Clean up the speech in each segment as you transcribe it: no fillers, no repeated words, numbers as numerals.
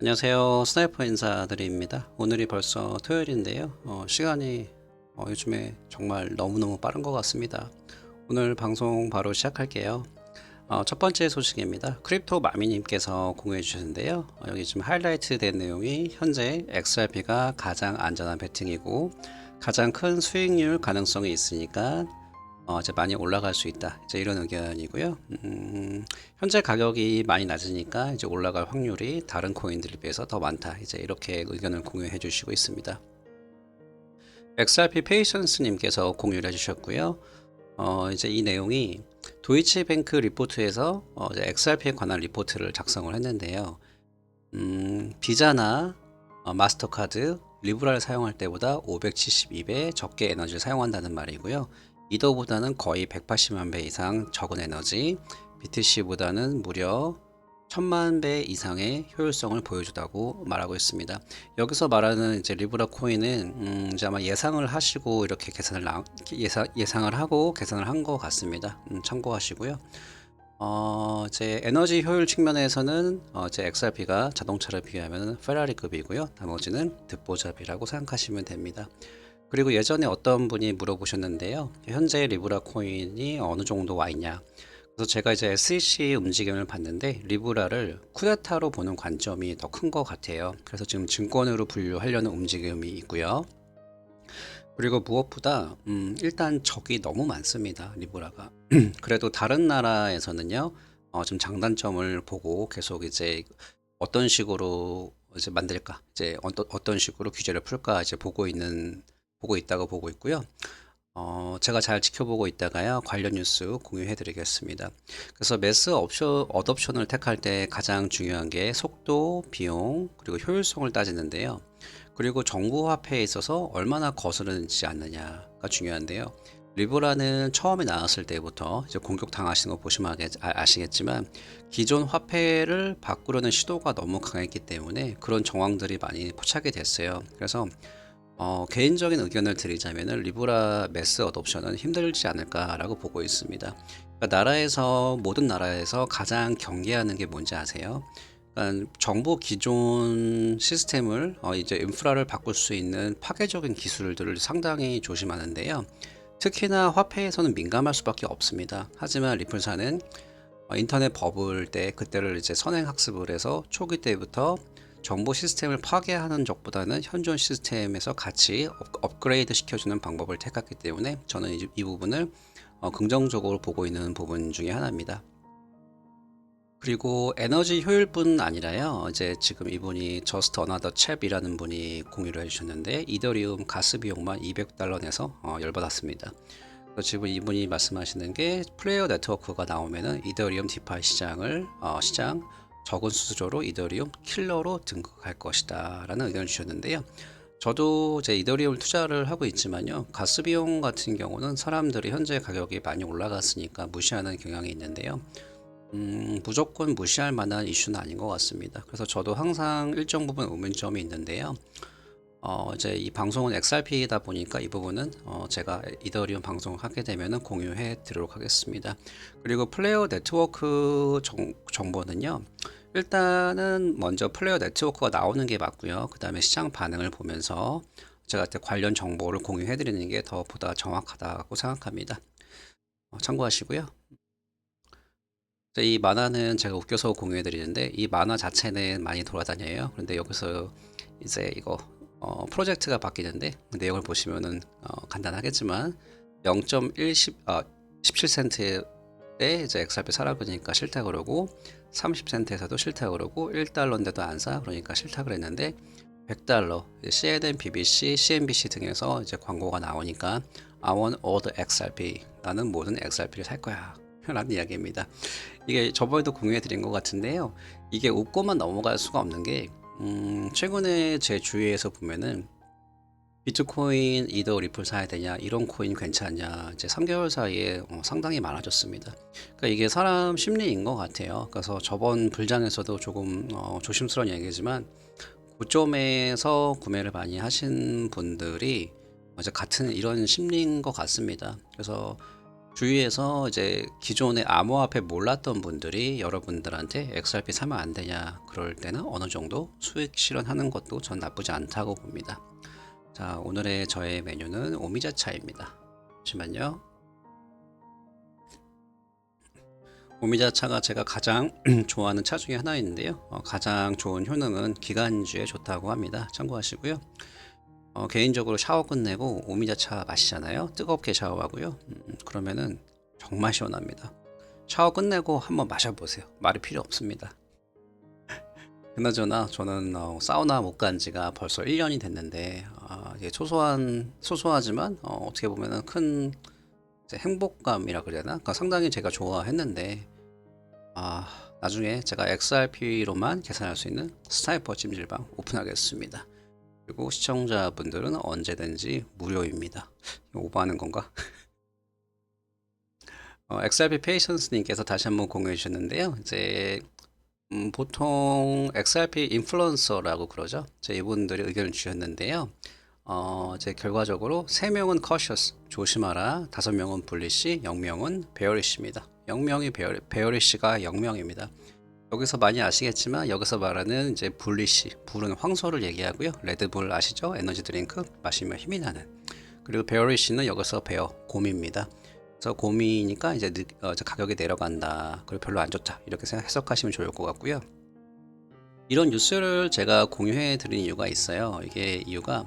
안녕하세요. 스나이퍼 인사드립니다. 오늘이 벌써 토요일인데요. 시간이 요즘에 정말 너무너무 빠른 것 같습니다. 오늘 방송 바로 시작할게요. 첫 번째 소식입니다. 크립토 마미님께서 공유해 주셨는데요. 여기 지금 하이라이트 된 내용이 현재 XRP가 가장 안전한 베팅이고 가장 큰 수익률 가능성이 있으니까 이제 많이 올라갈 수 있다. 이제 이런 의견이고요. 현재 가격이 많이 낮으니까 이제 올라갈 확률이 다른 코인들에 비해서 더 많다. 이제 이렇게 의견을 공유해 주시고 있습니다. XRP 페이션스님께서 공유를 해주셨고요. 이제 이 내용이 도이치뱅크 리포트에서 이제 XRP에 관한 리포트를 작성을 했는데요. 비자나 마스터카드, 리브라를 사용할 때보다 572배 적게 에너지를 사용한다는 말이고요. 이더보다는 거의 180만 배 이상 적은 에너지, BTC보다는 무려 1000만 배 이상의 효율성을 보여주다고 말하고 있습니다. 여기서 말하는 이제 리브라 코인은 이제 아마 예상을 하시고 이렇게 예상을 하고 계산을 한 것 같습니다. 참고하시고요. 이제 에너지 효율 측면에서는 이제 XRP가 자동차를 비하면 페라리급이고요. 나머지는 듣보잡이라고 생각하시면 됩니다. 그리고 예전에 어떤 분이 물어보셨는데요. 현재 리브라 코인이 어느 정도 와 있냐. 그래서 제가 이제 SEC 움직임을 봤는데 리브라를 쿠데타로 보는 관점이 더 큰 것 같아요. 그래서 지금 증권으로 분류하려는 움직임이 있고요. 그리고 무엇보다 일단 적이 너무 많습니다. 리브라가. 그래도 다른 나라에서는요. 좀 장단점을 보고 계속 이제 어떤 식으로 이제 만들까, 이제 어떤 식으로 규제를 풀까 이제 보고 있다고 보고 있고요. 제가 잘 지켜보고 있다가요 관련 뉴스 공유해 드리겠습니다. 그래서 매스 어답션을 택할 때 가장 중요한 게 속도, 비용, 그리고 효율성을 따지는데요. 그리고 정부 화폐에 있어서 얼마나 거스르지 않느냐가 중요한데요. 리브라는 처음에 나왔을 때부터 이제 공격 당하시는 거 보시면 아시겠지만 기존 화폐를 바꾸려는 시도가 너무 강했기 때문에 그런 정황들이 많이 포착이 됐어요. 그래서 개인적인 의견을 드리자면 리브라 매스 어독션은 힘들지 않을까라고 보고 있습니다. 그러니까 모든 나라에서 가장 경계하는 게 뭔지 아세요? 그러니까 정부 기존 시스템을 이제 인프라를 바꿀 수 있는 파괴적인 기술들을 상당히 조심하는데요. 특히나 화폐에서는 민감할 수밖에 없습니다. 하지만 리플사는 인터넷 버블 때 그때를 이제 선행 학습을 해서 초기 때부터 정보 시스템을 파괴하는 적보다는 현존 시스템에서 같이 업그레이드 시켜주는 방법을 택했기 때문에 저는 이 부분을 긍정적으로 보고 있는 부분 중에 하나입니다. 그리고 에너지 효율뿐 아니라요. 이제 지금 이분이 저스트 어나더 챕이라는 분이 공유를 해주셨는데 이더리움 가스 비용만 $200 내서 열받았습니다. 지금 이분이 말씀하시는 게 플레이어 네트워크가 나오면은 이더리움 디파이 시장 적은 수수료로 이더리움 킬러로 등극할 것이다 라는 의견을 주셨는데요. 저도 제 이더리움 투자를 하고 있지만요. 가스 비용 같은 경우는 사람들이 현재 가격이 많이 올라갔으니까 무시하는 경향이 있는데요. 무조건 무시할 만한 이슈는 아닌 것 같습니다. 그래서 저도 항상 일정 부분 의문점이 있는데요. 이제 이 방송은 XRP이다 보니까 이 부분은 제가 이더리움 방송을 하게 되면 공유해 드리도록 하겠습니다. 그리고 플레이어 네트워크 정보는요. 일단은 먼저 플레이어 네트워크가 나오는 게 맞고요. 그 다음에 시장 반응을 보면서 제가 관련 정보를 공유해 드리는 게 더 보다 정확하다고 생각합니다. 참고하시고요. 이 만화는 제가 웃겨서 공유해 드리는데 이 만화 자체는 많이 돌아다녀요. 그런데 여기서 이제 이거 프로젝트가 바뀌는데 내용을 보시면은 간단하겠지만 17센트에 이제 XRP 사라 그러니까 싫다 그러고 30센트에서도 싫다 그러고 1달러인데도 안 사 그러니까 싫다 그랬는데 100달러 CNN, BBC, CNBC 등에서 이제 광고가 나오니까 I want all the XRP 나는 모든 XRP를 살 거야 라는 이야기입니다. 이게 저번에도 공유해 드린 것 같은데요. 이게 웃고만 넘어갈 수가 없는 게 최근에 제 주위에서 보면은 비트코인 이더 리플 사야 되냐 이런 코인 괜찮냐 이제 3개월 사이에 상당히 많아졌습니다. 그러니까 이게 사람 심리인 것 같아요. 그래서 저번 불장에서도 조금 조심스러운 얘기지만 고점에서 구매를 많이 하신 분들이 이제 같은 이런 심리인 것 같습니다. 그래서 주위에서 이제 기존에 암호화폐 몰랐던 분들이 여러분들한테 XRP 사면 안 되냐 그럴 때는 어느 정도 수익 실현하는 것도 전 나쁘지 않다고 봅니다. 자, 오늘의 저의 메뉴는 오미자차입니다. 잠시만요. 오미자차가 제가 가장 좋아하는 차 중에 하나인데요. 가장 좋은 효능은 기관지에 좋다고 합니다. 참고하시고요. 개인적으로 샤워 끝내고 오미자차 마시잖아요. 뜨겁게 샤워하고요. 그러면은 정말 시원합니다. 샤워 끝내고 한번 마셔보세요. 말이 필요 없습니다. 그나저나 저는 사우나 못 간 지가 벌써 1년이 됐는데 이게 소소하지만 어떻게 보면은 큰 이제 행복감이라 그래야 되나? 그러니까 상당히 제가 좋아했는데 나중에 제가 XRP로만 계산할 수 있는 스나이퍼 찜질방 오픈하겠습니다. 그리고 시청자분들은 언제든지 무료입니다. 오버하는 건가? XRP 페이션스님께서 다시 한번 공유해 주셨는데요. 이제 보통 XRP 인플루언서라고 그러죠. 이분들이 의견을 주셨는데요. 이제 결과적으로 3명은 cautious, 조심하라, 5명은 bullish, 0명은 bearish입니다. 0명이 bearish가 0명입니다. 여기서 많이 아시겠지만 여기서 말하는 이제 bullish, 불은 황소를 얘기하고요. 레드불 아시죠? 에너지 드링크 마시면 힘이 나는. 그리고 bearish는 여기서 bear, 곰입니다. 그래서 곰이니까 이제 가격이 내려간다. 그리고 별로 안 좋다. 이렇게 해석하시면 좋을 것 같고요. 이런 뉴스를 제가 공유해 드린 이유가 있어요. 이게 이유가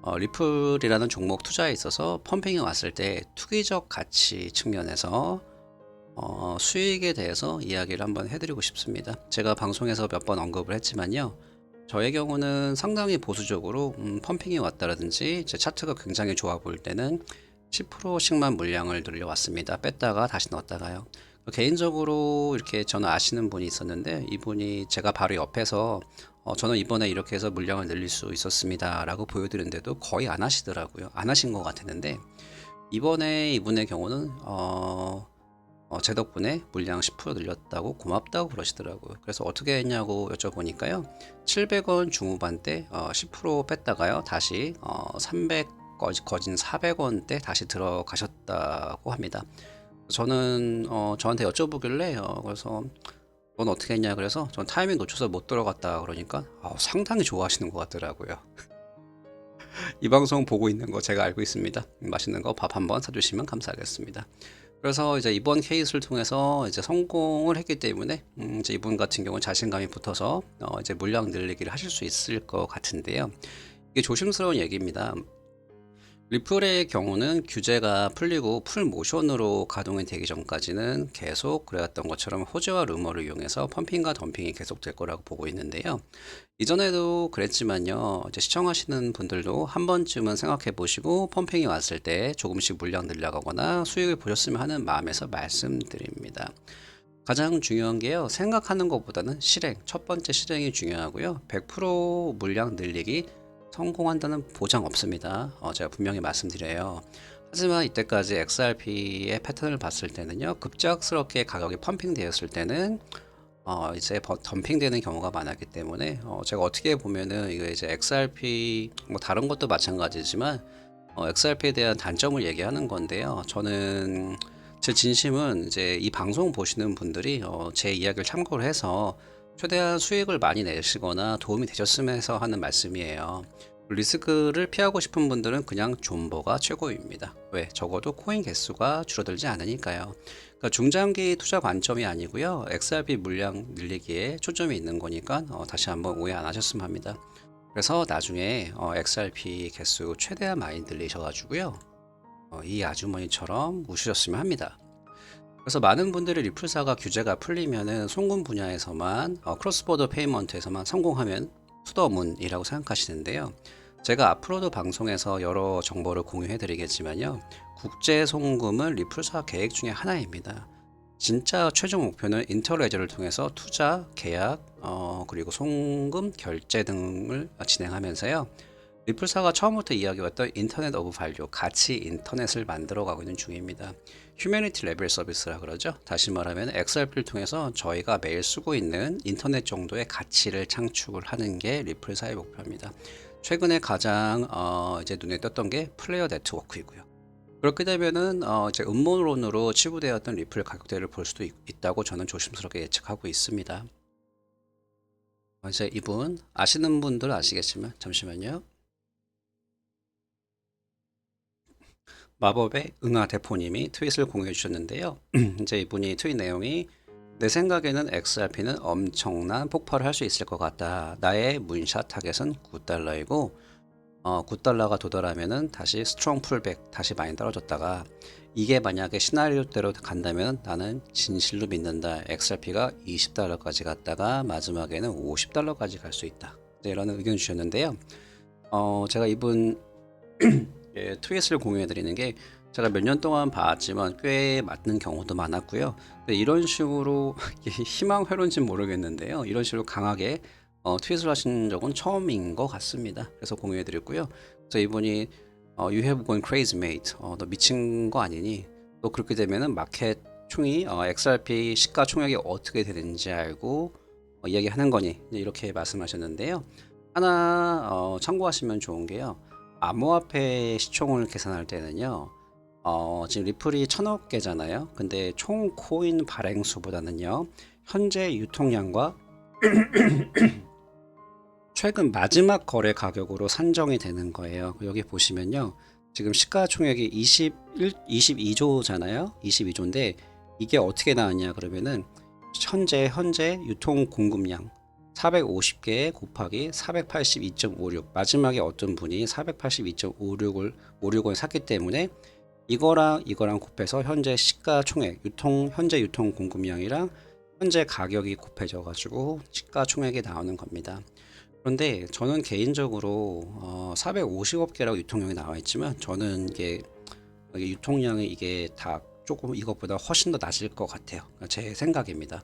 리플이라는 종목 투자에 있어서 펌핑이 왔을 때 투기적 가치 측면에서 수익에 대해서 이야기를 한번 해드리고 싶습니다. 제가 방송에서 몇 번 언급을 했지만요. 저의 경우는 상당히 보수적으로 펌핑이 왔다라든지 제 차트가 굉장히 좋아 보일 때는 10%씩만 물량을 늘려왔습니다. 뺐다가 다시 넣었다가요. 개인적으로 이렇게 저는 아시는 분이 있었는데 이분이 제가 바로 옆에서 저는 이번에 이렇게 해서 물량을 늘릴 수 있었습니다 라고 보여드렸는데도 거의 안 하시더라고요. 안 하신 것 같았는데 이번에 이분의 경우는 제 덕분에 물량 10% 늘렸다고 고맙다고 그러시더라고요. 그래서 어떻게 했냐고 여쭤보니까요. 700원 중후반대 10% 뺐다가요. 다시 300 거진 400원대 다시 들어가셨다고 합니다. 저는 저한테 여쭤보길래 그래서 넌 어떻게 했냐 그래서 전 타이밍 놓쳐서 못 들어갔다 그러니까 상당히 좋아하시는 것 같더라고요. 이 방송 보고 있는 거 제가 알고 있습니다. 맛있는 거 밥 한번 사주시면 감사하겠습니다. 그래서 이제 이번 케이스를 통해서 이제 성공을 했기 때문에 이제 이분 같은 경우는 자신감이 붙어서 이제 물량 늘리기를 하실 수 있을 것 같은데요. 이게 조심스러운 얘기입니다. 리플의 경우는 규제가 풀리고 풀 모션으로 가동이 되기 전까지는 계속 그래왔던 것처럼 호재와 루머를 이용해서 펌핑과 덤핑이 계속될 거라고 보고 있는데요. 이전에도 그랬지만요. 이제 시청하시는 분들도 한 번쯤은 생각해 보시고 펌핑이 왔을 때 조금씩 물량 늘려가거나 수익을 보셨으면 하는 마음에서 말씀드립니다. 가장 중요한 게요. 생각하는 것보다는 실행, 첫 번째 실행이 중요하고요. 100% 물량 늘리기 성공한다는 보장 없습니다. 제가 분명히 말씀드려요. 하지만 이때까지 XRP의 패턴을 봤을 때는요. 급작스럽게 가격이 펌핑 되었을 때는 이제 덤핑되는 경우가 많았기 때문에 제가 어떻게 보면은 이거 이제 XRP 뭐 다른 것도 마찬가지지만 XRP에 대한 단점을 얘기하는 건데요. 저는 제 진심은 이제 이 방송 보시는 분들이 제 이야기를 참고를 해서 최대한 수익을 많이 내시거나 도움이 되셨으면 해서 하는 말씀이에요. 리스크를 피하고 싶은 분들은 그냥 존버가 최고입니다. 왜? 적어도 코인 개수가 줄어들지 않으니까요. 그러니까 중장기 투자 관점이 아니고요. XRP 물량 늘리기에 초점이 있는 거니까 다시 한번 오해 안 하셨으면 합니다. 그래서 나중에 XRP 개수 최대한 많이 늘리셔가지고요. 이 아주머니처럼 우시셨으면 합니다. 그래서 많은 분들이 리플사가 규제가 풀리면은 송금 분야에서만 크로스보더 페이먼트에서만 성공하면 투더문이라고 생각하시는데요. 제가 앞으로도 방송에서 여러 정보를 공유해 드리겠지만요. 국제 송금은 리플사 계획 중에 하나입니다. 진짜 최종 목표는 인터레저를 통해서 투자, 계약, 그리고 송금, 결제 등을 진행하면서요. 리플사가 처음부터 이야기했던 인터넷 오브 발류, 가치 인터넷을 만들어가고 있는 중입니다. 휴머니티 레벨 서비스라 그러죠. 다시 말하면 XRP를 통해서 저희가 매일 쓰고 있는 인터넷 정도의 가치를 창출을 하는 게 리플사의 목표입니다. 최근에 가장 이제 눈에 떴던 게 플레이어 네트워크이고요. 그렇게 되면은 이제 음모론으로 치부되었던 리플 가격대를 볼 수도 있다고 저는 조심스럽게 예측하고 있습니다. 이제 이분 아시는 분들 아시겠지만 잠시만요. 마법의 응아 대포님이 트윗을 공유해 주셨는데요. 이제 이분이 트윗 내용이 내 생각에는 XRP는 엄청난 폭발을 할 수 있을 것 같다. 나의 문샷 타겟은 9달러이고 9달러가 도달하면은 다시 스트롱 풀백 다시 많이 떨어졌다가 이게 만약에 시나리오대로 간다면 나는 진실로 믿는다. XRP가 20달러까지 갔다가 마지막에는 50달러까지 갈 수 있다. 이런 의견 주셨는데요. 제가 이분 예, 트윗을 공유해 드리는 게 제가 몇 년 동안 봤지만 꽤 맞는 경우도 많았고요. 근데 이런 식으로 희망 회로인지는 모르겠는데요. 이런 식으로 강하게 트윗을 하신 적은 처음인 것 같습니다. 그래서 공유해 드렸고요. 그래서 이분이 You have gone crazy, mate. 너 미친 거 아니니? 또 그렇게 되면은 마켓 총이 XRP 시가 총액이 어떻게 되는지 알고 이야기하는 거니? 이렇게 말씀하셨는데요. 하나 참고하시면 좋은 게요. 암호화폐 시총을 계산할 때는요. 지금 리플이 1000억 개잖아요. 근데 총 코인 발행 수보다는요. 현재 유통량과 최근 마지막 거래 가격으로 산정이 되는 거예요. 여기 보시면요. 지금 시가총액이 22조잖아요. 22조인데 이게 어떻게 나왔냐 그러면은 현재 유통 공급량 450개 곱하기 482.56 마지막에 어떤 분이 482.56을 샀기 때문에 이거랑 곱해서 현재 시가총액 현재 유통 공급량이랑 현재 가격이 곱해져 가지고 시가총액이 나오는 겁니다. 그런데 저는 개인적으로 450억 개라고 유통량이 나와 있지만 저는 이게 유통량이 이게 다 조금 이것보다 훨씬 더 낮을 것 같아요. 제 생각입니다.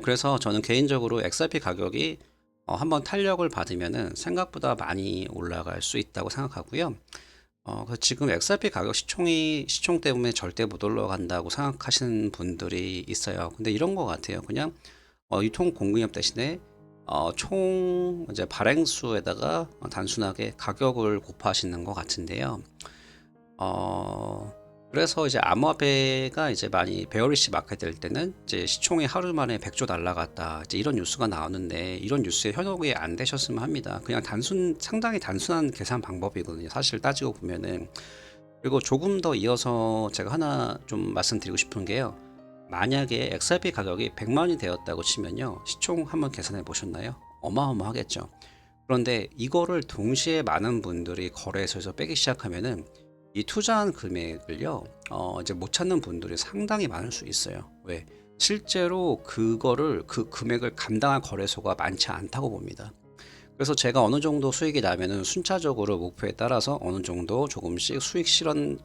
그래서 저는 개인적으로 XRP 가격이 한번 탄력을 받으면은 생각보다 많이 올라갈 수 있다고 생각하고요. 그래서 지금 XRP 가격 시총 때문에 절대 못 올라간다고 생각하시는 분들이 있어요. 근데 이런 것 같아요. 그냥 유통 공급량 대신에 총 이제 발행수에다가 단순하게 가격을 곱하시는 것 같은데요. 그래서 이제 암호화폐가 이제 많이 베어리시 마켓 될 때는 이제 시총이 하루 만에 100조 날라갔다. 이제 이런 뉴스가 나오는데 이런 뉴스에 현혹이 안 되셨으면 합니다. 그냥 상당히 단순한 계산 방법이거든요. 사실 따지고 보면은. 그리고 조금 더 이어서 제가 하나 좀 말씀드리고 싶은 게요. 만약에 XRP 가격이 100만이 되었다고 치면요. 시총 한번 계산해 보셨나요? 어마어마하겠죠. 그런데 이거를 동시에 많은 분들이 거래소에서 빼기 시작하면은 이 투자한 금액을요, 이제 못 찾는 분들이 상당히 많을 수 있어요. 왜? 실제로 그 금액을 감당할 거래소가 많지 않다고 봅니다. 그래서 제가 어느 정도 수익이 나면은 순차적으로 목표에 따라서 어느 정도 조금씩 수익 실현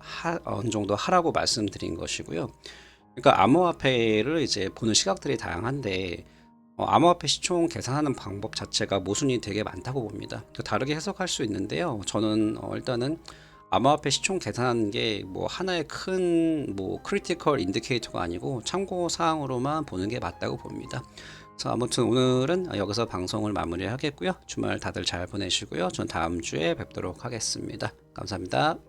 어느 정도 하라고 말씀드린 것이고요. 그러니까 암호화폐를 이제 보는 시각들이 다양한데 암호화폐 시총 계산하는 방법 자체가 모순이 되게 많다고 봅니다. 다르게 해석할 수 있는데요. 저는 일단은 암호화폐 시총 계산하는 게 뭐 하나의 큰 뭐 크리티컬 인디케이터가 아니고 참고 사항으로만 보는 게 맞다고 봅니다. 그래서 아무튼 오늘은 여기서 방송을 마무리하겠고요. 주말 다들 잘 보내시고요. 전 다음 주에 뵙도록 하겠습니다. 감사합니다.